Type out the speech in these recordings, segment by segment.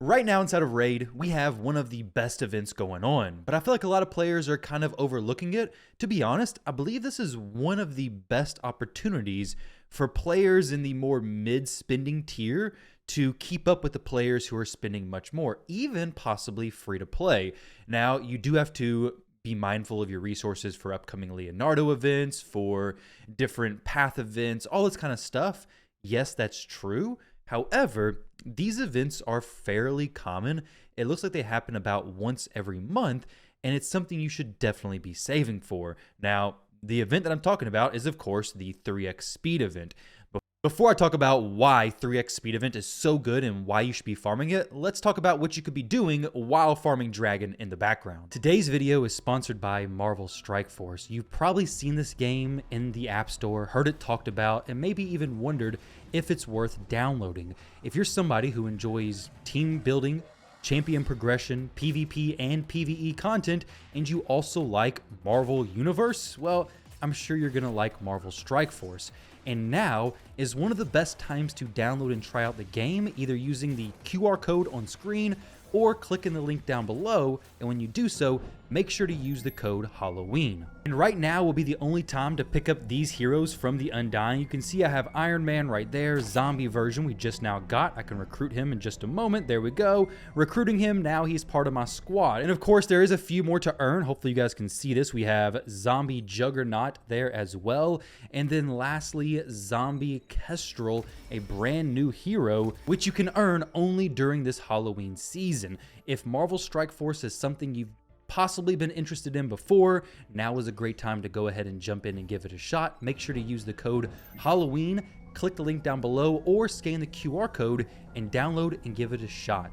Right now inside of Raid, we have one of the best events going on, but I feel like a lot of players are kind of overlooking it. To be honest, I believe this is one of the best opportunities for players in the more mid-spending tier to keep up with the players who are spending much more, even possibly free to play. Now, you do have to be mindful of your resources for upcoming Leonardo events, for different path events, all this kind of stuff. Yes, that's true. However, these events are fairly common. It looks like they happen about once every month, and it's something you should definitely be saving for. Now, the event that I'm talking about is, of course, the 3x speed event. Before I talk about why 3x speed event is so good and why you should be farming it, let's talk about what you could be doing while farming Dragon in the background. Today's video is sponsored by Marvel Strikeforce. You've probably seen this game in the App Store, heard it talked about, and maybe even wondered if it's worth downloading. If you're somebody who enjoys team building, champion progression, PvP, and PvE content, and you also like Marvel Universe, well, I'm sure you're gonna like Marvel Strikeforce. And now is one of the best times to download and try out the game, either using the QR code on screen or clicking the link down below, and when you do so, make sure to use the code Halloween. And right now will be the only time to pick up these heroes from the Undying. You can see I have Iron Man right there, zombie version we just now got. I can recruit him in just a moment. There we go. Recruiting him, now he's part of my squad. And of course, there is a few more to earn. Hopefully you guys can see this. We have Zombie Juggernaut there as well. And then lastly, Zombie Kestrel, a brand new hero, which you can earn only during this Halloween season. If Marvel Strikeforce is something you've possibly been interested in before, now is a great time to go ahead and jump in and give it a shot. Make sure to use the code Halloween, click the link down below, or scan the QR code and download and give it a shot.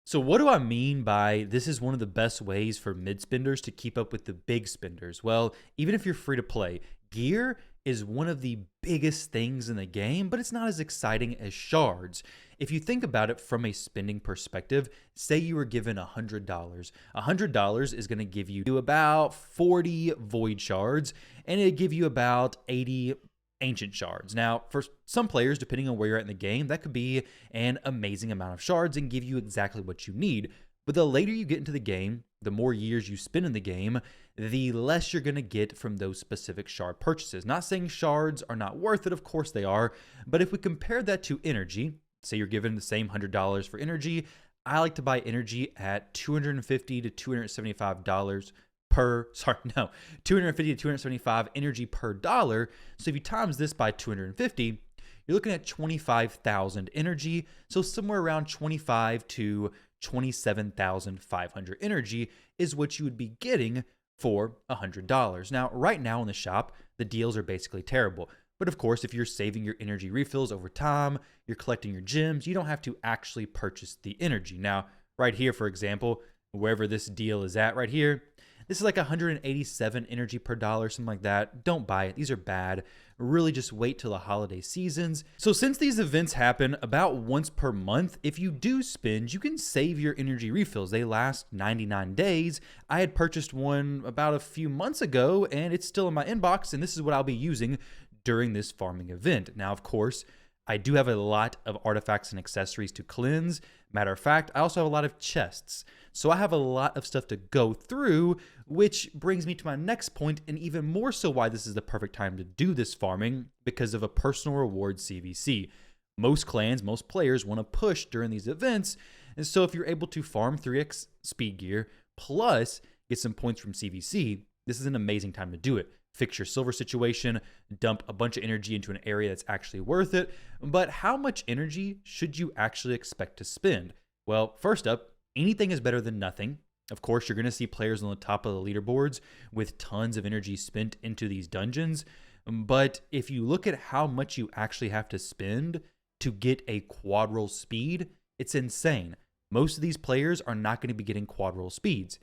So what do I mean by this is one of the best ways for mid spenders to keep up with the big spenders? Well, even if you're free to play, gear is one of the biggest things in the game, but it's not as exciting as shards. If you think about it from a spending perspective, say you were given $100. $100 is going to give you about 40 void shards, and it'd give you about 80 ancient shards. Now, for some players, depending on where you're at in the game, that could be an amazing amount of shards and give you exactly what you need. But the later you get into the game, the more years you spend in the game, the less you're going to get from those specific shard purchases. Not saying shards are not worth it, of course they are, but if we compare that to energy, say you're given the same $100 for energy, I like to buy energy at $250 to $275 $250 to $275 energy per dollar. So if you times this by 250, you're looking at 25,000 energy. So somewhere around 25 to 27,500 energy is what you would be getting for $100. Now, right now in the shop, the deals are basically terrible. But of course, if you're saving your energy refills over time, you're collecting your gems, you don't have to actually purchase the energy. Now, right here, for example, wherever this deal is at right here, this is like 187 energy per dollar, something like that. Don't buy it. These are bad. Really just wait till the holiday seasons. So since these events happen about once per month, if you do spend, you can save your energy refills. They last 99 days. I had purchased one about a few months ago, and it's still in my inbox, and this is what I'll be using during this farming event. Now, of course, I do have a lot of artifacts and accessories to cleanse. Matter of fact, I also have a lot of chests. So I have a lot of stuff to go through, which brings me to my next point, and even more so why this is the perfect time to do this farming, because of a personal reward CVC. Most clans, most players want to push during these events, and so if you're able to farm 3x speed gear, plus get some points from CVC, this is an amazing time to do it. Fix your silver situation, dump a bunch of energy into an area that's actually worth it. But how much energy should you actually expect to spend? Well, first up, anything is better than nothing. Of course, you're going to see players on the top of the leaderboards with tons of energy spent into these dungeons. But if you look at how much you actually have to spend to get a quad roll speed, it's insane. Most of these players are not going to be getting quad roll speeds.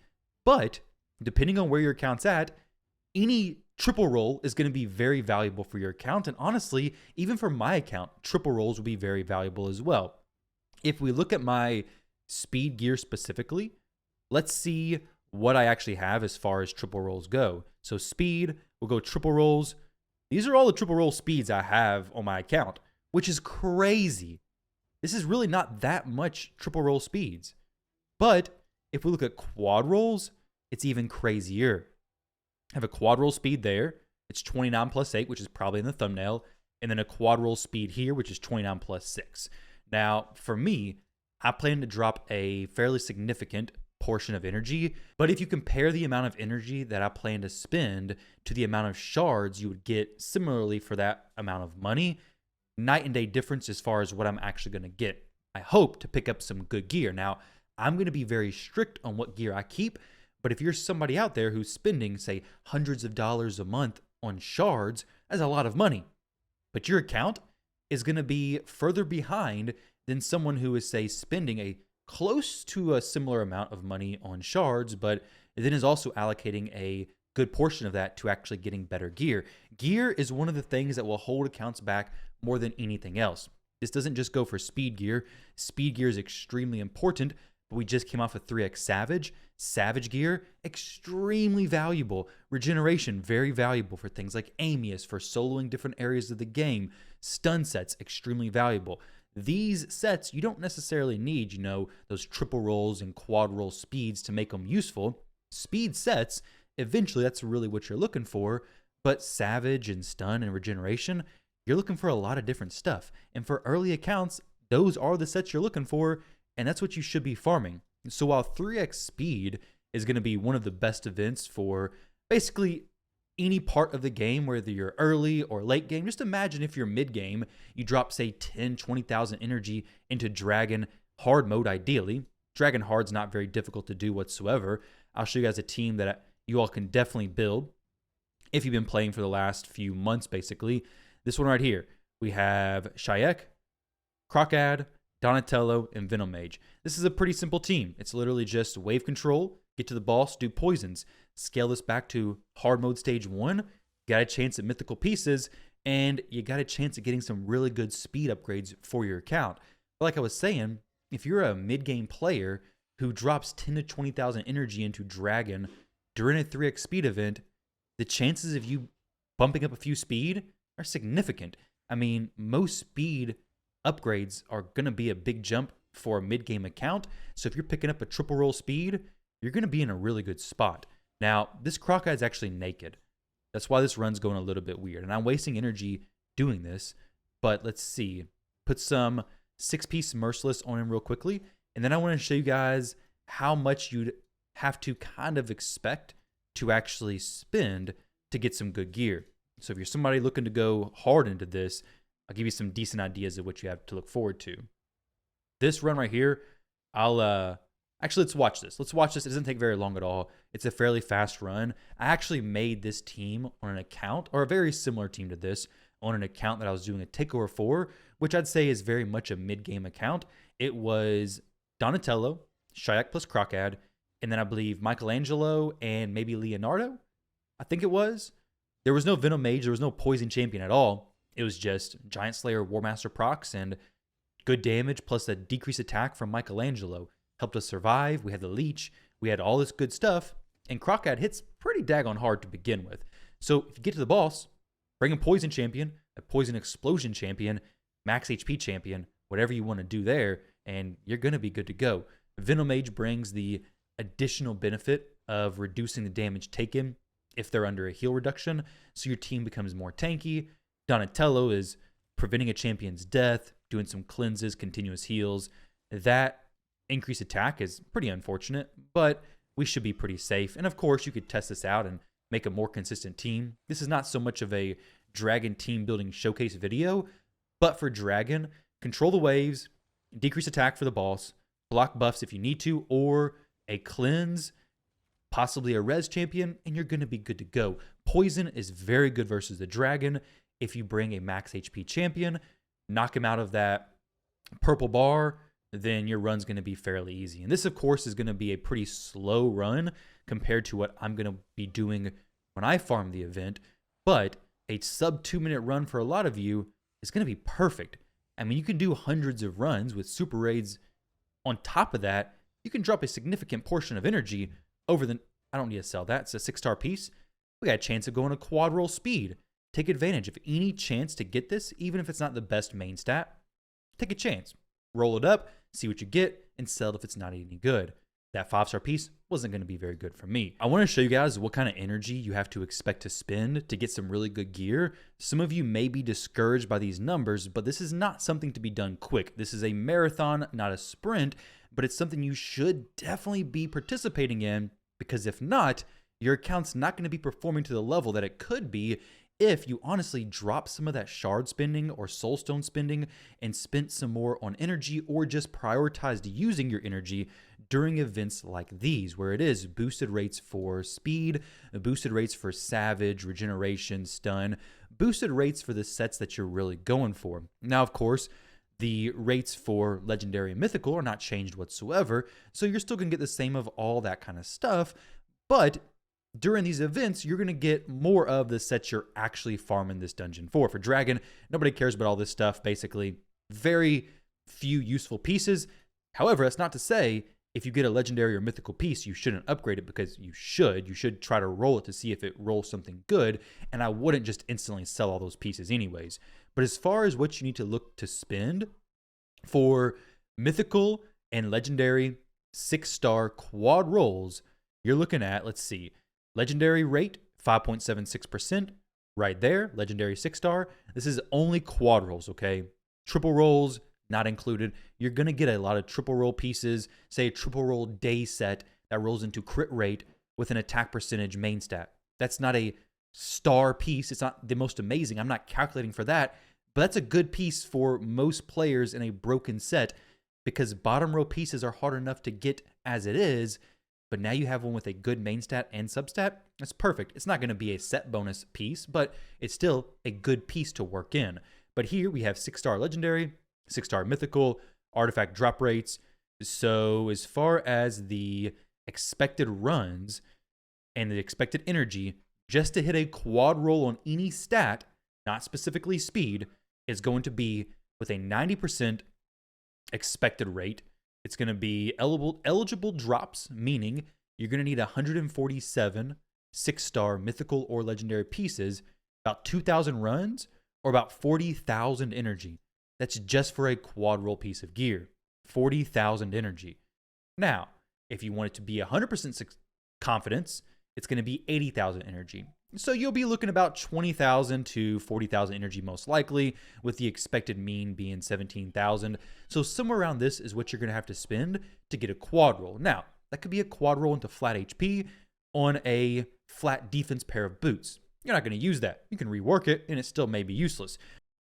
But depending on where your account's at, any triple roll is going to be very valuable for your account. And honestly, even for my account, triple rolls will be very valuable as well. If we look at my speed gear specifically, let's see what I actually have as far as triple rolls go. So speed, we'll go triple rolls. These are all the triple roll speeds I have on my account, which is crazy. This is really not that much triple roll speeds. But if we look at quad rolls, it's even crazier. I have a quad roll speed there. It's 29 plus 8, which is probably in the thumbnail. And then a quad roll speed here, which is 29 plus 6. Now, for me, I plan to drop a fairly significant portion of energy. But if you compare the amount of energy that I plan to spend to the amount of shards you would get similarly for that amount of money, night and day difference as far as what I'm actually going to get. I hope to pick up some good gear. Now, I'm going to be very strict on what gear I keep. But if you're somebody out there who's spending, say, hundreds of dollars a month on shards, that's a lot of money. But your account is going to be further behind than someone who is, say, spending a close to a similar amount of money on shards, but then is also allocating a good portion of that to actually getting better gear. Gear is one of the things that will hold accounts back more than anything else. This doesn't just go for speed gear. Speed gear is extremely important, but we just came off of 3x Savage. Savage gear, extremely valuable. Regeneration, very valuable for things like Amius, for soloing different areas of the game. Stun sets, extremely valuable. These sets, you don't necessarily need, those triple rolls and quad roll speeds to make them useful. Speed sets, eventually that's really what you're looking for, but Savage and Stun and Regeneration, you're looking for a lot of different stuff. And for early accounts, those are the sets you're looking for, and that's what you should be farming. So while 3x Speed is going to be one of the best events for basically any part of the game, whether you're early or late game, just imagine if you're mid game, you drop, say, 10, 20,000 energy into Dragon hard mode ideally. Dragon hard's not very difficult to do whatsoever. I'll show you guys a team that you all can definitely build if you've been playing for the last few months, basically. This one right here, we have Shayak, Crocad, Donatello, and Venomage. This is a pretty simple team. It's literally just wave control, get to the boss, do poisons. Scale this back to hard mode stage 1, got a chance at mythical pieces, and you got a chance at getting some really good speed upgrades for your account. But like I was saying, if you're a mid-game player who drops 10 to 20,000 energy into Dragon during a 3x speed event, the chances of you bumping up a few speed are significant. I mean, most speed upgrades are going to be a big jump for a mid-game account. So if you're picking up a triple roll speed, you're going to be in a really good spot. Now, this Crocodile is actually naked. That's why this run's going a little bit weird. And I'm wasting energy doing this. But let's see. Put some 6-piece Merciless on him real quickly. And then I want to show you guys how much you'd have to kind of expect to actually spend to get some good gear. So if you're somebody looking to go hard into this, I'll give you some decent ideas of what you have to look forward to. This run right here, actually, let's watch this. Let's watch this. It doesn't take very long at all. It's a fairly fast run. I actually made this team on an account, or a very similar team to this, on an account that I was doing a takeover for, which I'd say is very much a mid-game account. It was Donatello, Shayak plus Crocad, and then I believe Michelangelo and maybe Leonardo, I think it was. There was no Venom Mage. There was no Poison Champion at all. It was just Giant Slayer, War Master procs, and good damage plus a decreased attack from Michelangelo. Helped us survive. We had the leech. We had all this good stuff. And Crocad hits pretty daggone hard to begin with. So if you get to the boss, bring a Poison Champion, a Poison Explosion Champion, Max HP Champion, whatever you want to do there, and you're going to be good to go. Venomage brings the additional benefit of reducing the damage taken if they're under a heal reduction, so your team becomes more tanky. Donatello is preventing a champion's death, doing some cleanses, continuous heals. That increased attack is pretty unfortunate, but we should be pretty safe. And of course, you could test this out and make a more consistent team. This is not so much of a Dragon team building showcase video, but for Dragon, control the waves, decrease attack for the boss, block buffs if you need to, or a cleanse, possibly a res champion, and you're going to be good to go. Poison is very good versus the Dragon. If you bring a max HP champion, knock him out of that purple bar, then your run's going to be fairly easy. And this, of course, is going to be a pretty slow run compared to what I'm going to be doing when I farm the event. But a sub 2-minute run for a lot of you is going to be perfect. I mean, you can do hundreds of runs with super raids. On top of that, you can drop a significant portion of energy over the... I don't need to sell that. It's a 6-star piece. We got a chance of going to quad roll speed. take advantage of any chance to get this, even if it's not the best main stat. Take a chance, roll it up, see what you get, and sell it if it's not any good. That 5-star piece wasn't going to be very good for me. I want to show you guys what kind of energy you have to expect to spend to get some really good gear. Some of you may be discouraged by these numbers, but this is not something to be done quick. This is a marathon, not a sprint, but it's something you should definitely be participating in, because if not, your account's not going to be performing to the level that it could be if you honestly drop some of that shard spending or soulstone spending and spent some more on energy, or just prioritized using your energy during events like these, where it is boosted rates for speed, boosted rates for savage, regeneration, stun, boosted rates for the sets that you're really going for. Now, of course, the rates for legendary and mythical are not changed whatsoever, so you're still going to get the same of all that kind of stuff, but during these events, you're going to get more of the sets you're actually farming this dungeon for. For Dragon, nobody cares about all this stuff, basically. Very few useful pieces. However, that's not to say if you get a legendary or mythical piece, you shouldn't upgrade it, because you should. You should try to roll it to see if it rolls something good, and I wouldn't just instantly sell all those pieces anyways. But as far as what you need to look to spend for mythical and legendary 6-star quad rolls, you're looking at, let's see, legendary rate, 5.76%, right there, legendary 6-star. This is only quad rolls, okay? Triple rolls, not included. You're going to get a lot of triple roll pieces, say a triple roll day set that rolls into crit rate with an attack percentage main stat. That's not a star piece. It's not the most amazing. I'm not calculating for that, but that's a good piece for most players in a broken set, because bottom row pieces are hard enough to get as it is. But now you have one with a good main stat and substat. That's perfect. It's not going to be a set bonus piece, but it's still a good piece to work in. But here we have 6-star legendary, 6-star mythical, artifact drop rates. So as far as the expected runs and the expected energy, just to hit a quad roll on any stat, not specifically speed, is going to be with a 90% expected rate. It's going to be eligible drops, meaning you're going to need 147 6-star mythical or legendary pieces, about 2,000 runs, or about 40,000 energy. That's just for a quad roll piece of gear. 40,000 energy. Now, if you want it to be 100% confidence, it's going to be 80,000 energy. So you'll be looking about 20,000 to 40,000 energy most likely, with the expected mean being 17,000. So somewhere around this is what you're going to have to spend to get a quad roll. Now, that could be a quad roll into flat HP on a flat defense pair of boots. You're not going to use that. You can rework it, and it still may be useless.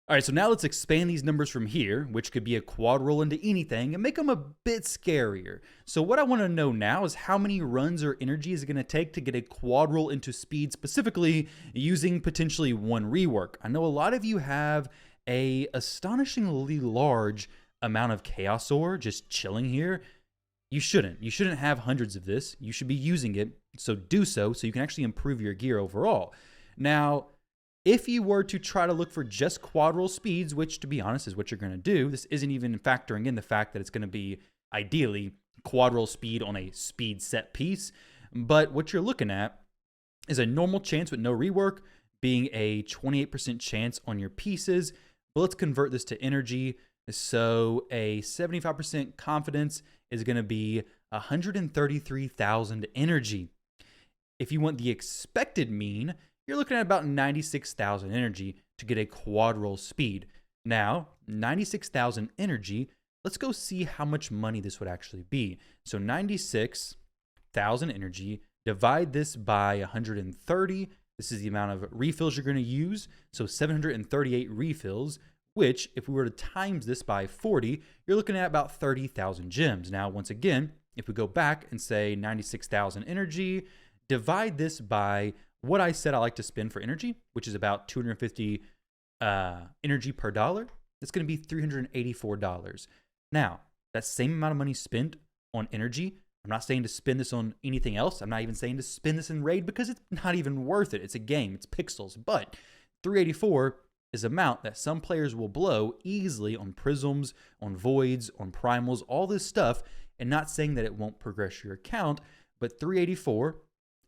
All right, so now let's expand these numbers from here, which could be a quad roll into anything, and make them a bit scarier. So what I want to know now is how many runs or energy is it going to take to get a quad roll into speed, specifically using potentially one rework. I know a lot of you have a astonishingly large amount of Chaos Ore just chilling here. You shouldn't. You shouldn't have hundreds of this. You should be using it, so do so you can actually improve your gear overall. Now, if you were to try to look for just quad roll speeds, which to be honest is what you're going to do, this isn't even factoring in the fact that it's going to be ideally quad roll speed on a speed set piece. But what you're looking at is a normal chance with no rework being a 28% chance on your pieces. But let's convert this to energy. So a 75% confidence is going to be 133,000 energy. If you want the expected mean, you're looking at about 96,000 energy to get a quad roll speed. Now, 96,000 energy, let's go see how much money this would actually be. So 96,000 energy, divide this by 130. This is the amount of refills you're going to use. So 738 refills, which if we were to times this by 40, you're looking at about 30,000 gems. Now, once again, if we go back and say 96,000 energy, divide this by what I said I like to spend for energy, which is about 250 energy per dollar, it's going to be $384. Now, that same amount of money spent on energy, I'm not saying to spend this on anything else. I'm not even saying to spend this in Raid because it's not even worth it. It's a game. It's pixels. But 384 is an amount that some players will blow easily on prisms, on voids, on primals, all this stuff, and not saying that it won't progress your account, but 384,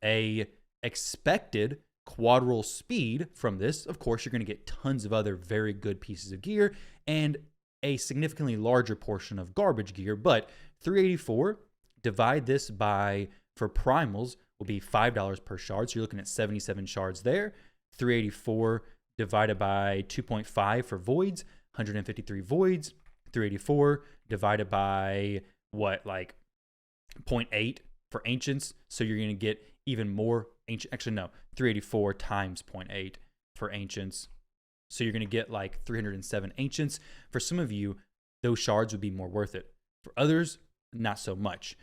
a expected quadruple speed from this. Of course, you're going to get tons of other very good pieces of gear and a significantly larger portion of garbage gear, but 384, divide this by, for primals, will be $5 per shard, so you're looking at 77 shards there. 384 divided by 2.5 for voids, 153 voids. 384 divided by what, like 0.8 for ancients, so you're going to get even more ancient. Actually, no, 384 times 0.8 for ancients, so you're going to get like 307 ancients. For some of you, those shards would be more worth it. For others, not so much.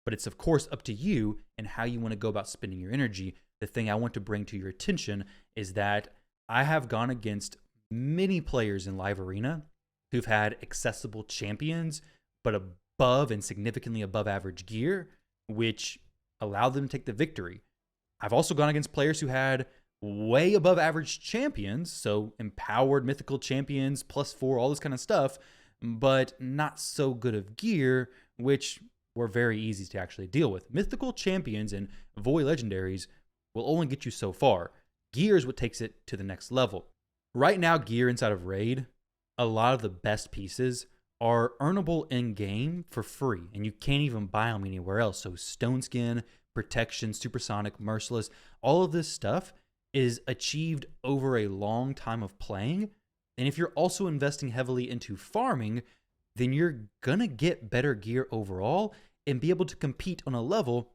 But it's of course up to you and how you want to go about spending your energy. The thing I want to bring to your attention is that I have gone against many players in Live Arena who've had accessible champions, but above and significantly above average gear, which allowed them to take the victory. I've also gone against players who had way above average champions, so empowered mythical champions, +4, all this kind of stuff, but not so good of gear, which were very easy to actually deal with. Mythical champions and void legendaries will only get you so far. Gear is what takes it to the next level. Right now, gear inside of Raid, a lot of the best pieces are earnable in-game for free, and you can't even buy them anywhere else. So Stone Skin, Protection, Supersonic, Merciless, all of this stuff is achieved over a long time of playing. And if you're also investing heavily into farming, then you're gonna get better gear overall and be able to compete on a level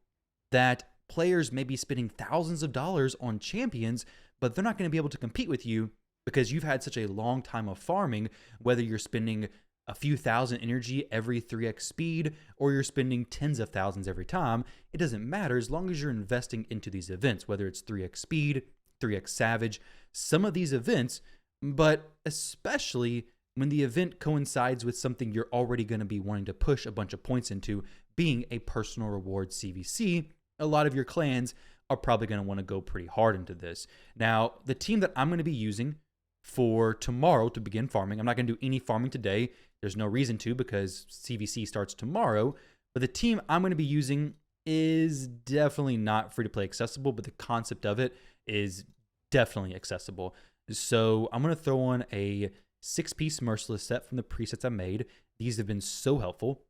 that players may be spending thousands of dollars on champions, but they're not gonna be able to compete with you because you've had such a long time of farming, whether you're spending a few thousand energy every 3x speed or you're spending tens of thousands every time. It doesn't matter as long as you're investing into these events, whether it's 3x speed, 3x savage, some of these events, but especially when the event coincides with something you're already going to be wanting to push a bunch of points into, being a personal reward CVC, a lot of your clans are probably going to want to go pretty hard into this. Now, the team that I'm going to be using for tomorrow to begin farming, I'm not going to do any farming today. There's no reason to because CVC starts tomorrow. But the team I'm going to be using is definitely not free-to-play accessible, but the concept of it is definitely accessible. So I'm going to throw on a 6-piece Merciless set from the presets I made. These have been so helpful.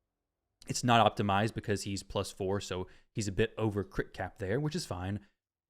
It's not optimized because he's +4, so he's a bit over crit cap there, which is fine.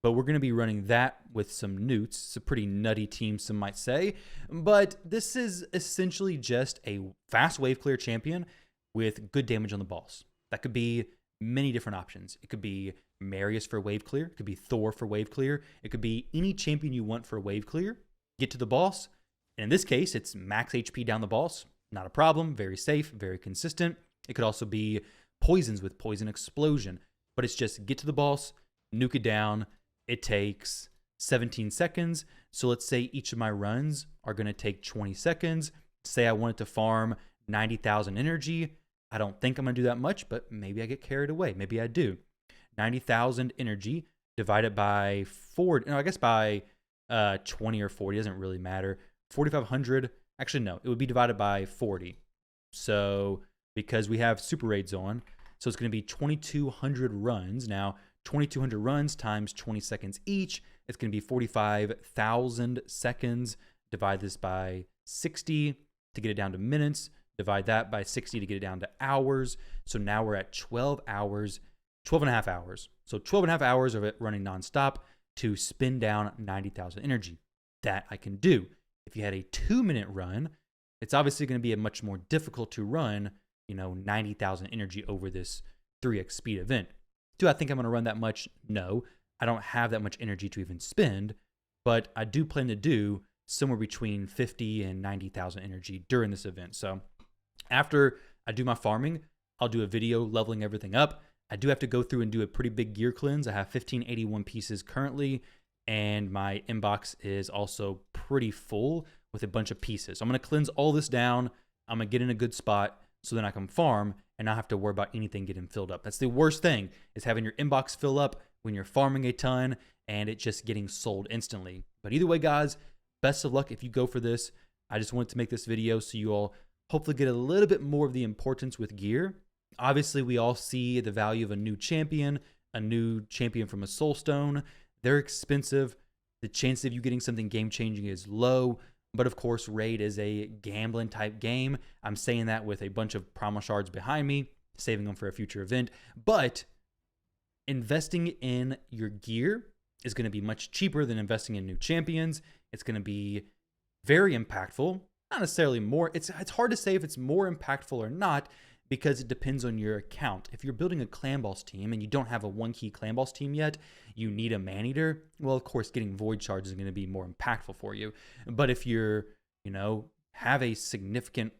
But we're going to be running that with some newts. It's a pretty nutty team, some might say. But this is essentially just a fast wave clear champion with good damage on the boss. That could be many different options. It could be Marius for wave clear. It could be Thor for wave clear. It could be any champion you want for wave clear. Get to the boss. And in this case, it's max HP down the boss. Not a problem. Very safe, very consistent. It could also be poisons with poison explosion. But it's just get to the boss, nuke it down. It takes 17 seconds. So let's say each of my runs are going to take 20 seconds. Say I wanted to farm 90,000 energy. I don't think I'm going to do that much, but maybe I get carried away. Maybe I do. 90,000 energy divided by 4, no, I guess by 20 or 40, doesn't really matter. 4,500, actually no, it would be divided by 40. So because we have super raids on, so it's going to be 2,200 runs. Now, 2,200 runs times 20 seconds each, it's going to be 45,000 seconds. Divide this by 60 to get it down to minutes. Divide that by 60 to get it down to hours. So now we're at 12 hours, 12 and a half hours. So 12 and a half hours of it running nonstop to spin down 90,000 energy. That I can do. If you had a 2-minute run, it's obviously going to be a much more difficult to run, 90,000 energy over this 3x speed event. Do I think I'm going to run that much? No. I don't have that much energy to even spend, but I do plan to do somewhere between 50 and 90,000 energy during this event. So after I do my farming, I'll do a video leveling everything up. I do have to go through and do a pretty big gear cleanse. I have 1581 pieces currently, and my inbox is also pretty full with a bunch of pieces. So I'm going to cleanse all this down. I'm going to get in a good spot so then I can farm and not have to worry about anything getting filled up. That's the worst thing, is having your inbox fill up when you're farming a ton and it just getting sold instantly. But either way, guys, best of luck if you go for this. I just wanted to make this video so you all hopefully get a little bit more of the importance with gear. Obviously, we all see the value of a new champion from a soulstone. They're expensive. The chance of you getting something game-changing is low. But of course, Raid is a gambling type game. I'm saying that with a bunch of promo shards behind me, saving them for a future event. But investing in your gear is going to be much cheaper than investing in new champions. It's going to be very impactful. Not necessarily more. It's hard to say if it's more impactful or not because it depends on your account. If you're building a clan boss team and you don't have a one key clan boss team yet, you need a man-eater. Well, of course, getting void shards is going to be more impactful for you. But if you're, have a significant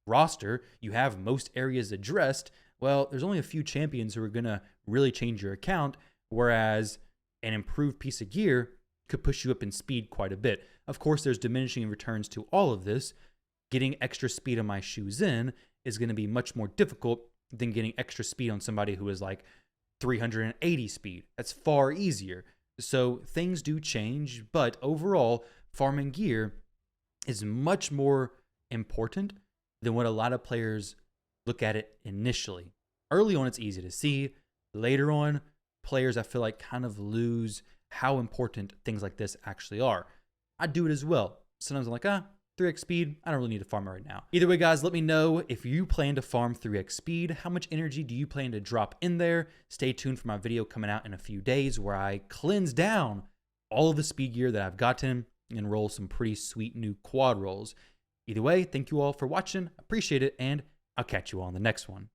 roster, you have most areas addressed, well, there's only a few champions who are going to really change your account, whereas an improved piece of gear could push you up in speed quite a bit. Of course, there's diminishing returns to all of this. Getting extra speed on my shoes in is going to be much more difficult than getting extra speed on somebody who is like 380 speed. That's far easier. So things do change, but overall, farming gear is much more important than what a lot of players look at it initially. Early on, it's easy to see. Later on, players, I feel like, kind of lose how important things like this actually are. I do it as well. Sometimes I'm like, 3x speed, I don't really need to farm it right now. Either way, guys, let me know if you plan to farm 3x speed. How much energy do you plan to drop in there? Stay tuned for my video coming out in a few days where I cleanse down all of the speed gear that I've gotten and roll some pretty sweet new quad rolls. Either way, thank you all for watching. Appreciate it, and I'll catch you all on the next one.